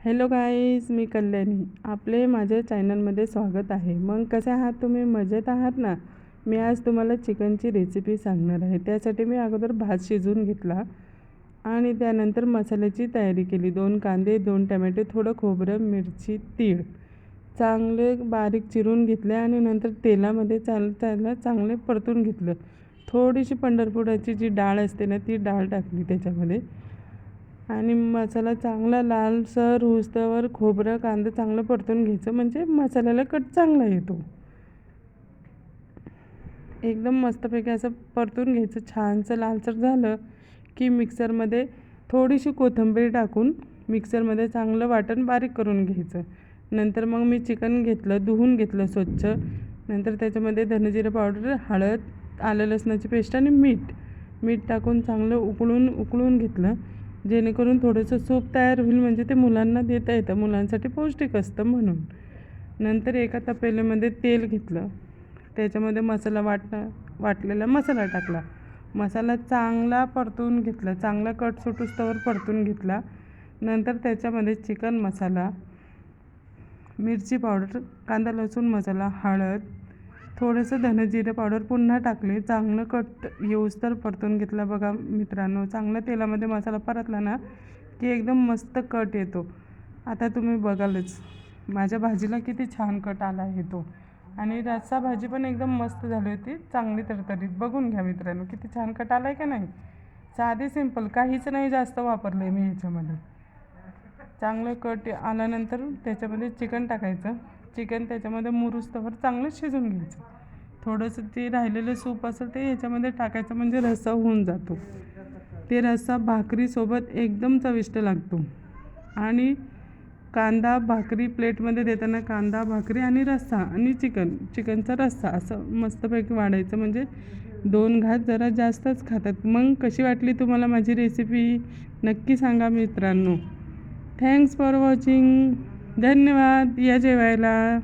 Hello guys, मी कल्याणी. आपले माझ्या चॅनलमध्ये स्वागत आहे. मग कसे आहात तुम्ही? मजेत आहात ना? मी आज तुम्हाला चिकनची रेसिपी सांगणार आहे. त्यासाठी मी अगोदर भात शिजवून घेतला आणि त्यानंतर मसाल्याची तयारी केली. 2 कांदे, 2 टमॅटो, थोडं खोबरं, मिरची, तीळ चांगले बारीक चिरून घेतले आणि नंतर तेलामध्ये त्याला चांगले परतून घेतलं. थोडीशी पंढरपुराची जी डाळ असते ना, ती डाळ टाकली त्याच्यामध्ये आणि मसाला चांगला लालसर होईस्तोवर खोबरं कांदा चांगलं परतून घ्यायचं, म्हणजे मसाल्याला कट चांगला येतो. एकदम मस्तपैकी असं परतून घ्यायचं. छानसं लालसर झालं की मिक्सरमध्ये थोडीशी कोथिंबीर टाकून मिक्सरमध्ये चांगलं वाटण बारीक करून घ्यायचं. नंतर मग मी चिकन घेतलं, धुवून घेतलं स्वच्छ. नंतर त्याच्यामध्ये धनेजिरे पावडर, हळद, आलं लसणाची पेस्ट आणि मीठ टाकून चांगलं उकळून घेतलं, जेणेकरून थोडंसं सूप तयार होईल, म्हणजे ते मुलांना देता येतं, मुलांसाठी पौष्टिक असतं म्हणून. नंतर एका तपेल्यामध्ये तेल घेतलं, त्याच्यामध्ये वाटलेला मसाला टाकला. मसाला चांगला परतून घेतला, चांगला कट सुटूस्तवर परतून घेतला. नंतर त्याच्यामध्ये चिकन मसाला, मिरची पावडर, कांदा लसूण मसाला, हळद, थोडंसं धनेजिरे पावडर पुन्हा टाकले. चांगलं कट येऊस्तर परतून घेतला. बघा मित्रांनो, चांगला तेलामध्ये मसाला परतला ना की एकदम मस्त कट येतो. आता तुम्ही बघालच माझ्या भाजीला किती छान कट आला आहे तो. आणि रस्सा भाजी पण एकदम मस्त झाली होती, चांगली तरतरीत. बघून घ्या मित्रांनो, किती छान कट आला आहे का नाही. साधे सिंपल, काहीच नाही जास्त वापरलं आहे मी ह्याच्यामध्ये. चांगलं कट आल्यानंतर त्याच्यामध्ये चिकन टाकायचं. चिकन त्याच्यामध्ये मुरुस्तवर चांगलं शिजून घ्यायचं. थोडंसं ते राहिलेलं सूप असेल ते ह्याच्यामध्ये टाकायचं, म्हणजे रस्सा होऊन जातो. ते रस्सा भाकरीसोबत एकदम चविष्ट लागतो. आणि कांदा भाकरी प्लेटमध्ये देताना कांदा भाकरी आणि रस्सा आणि चिकनचा रस्सा असं मस्तपैकी वाढायचं, म्हणजे 2 घास जरा जास्तच खातात. मग कशी वाटली तुम्हाला माझी रेसिपी? नक्की सांगा मित्रांनो. Thanks for watching. धन्यवाद. या जेवायला.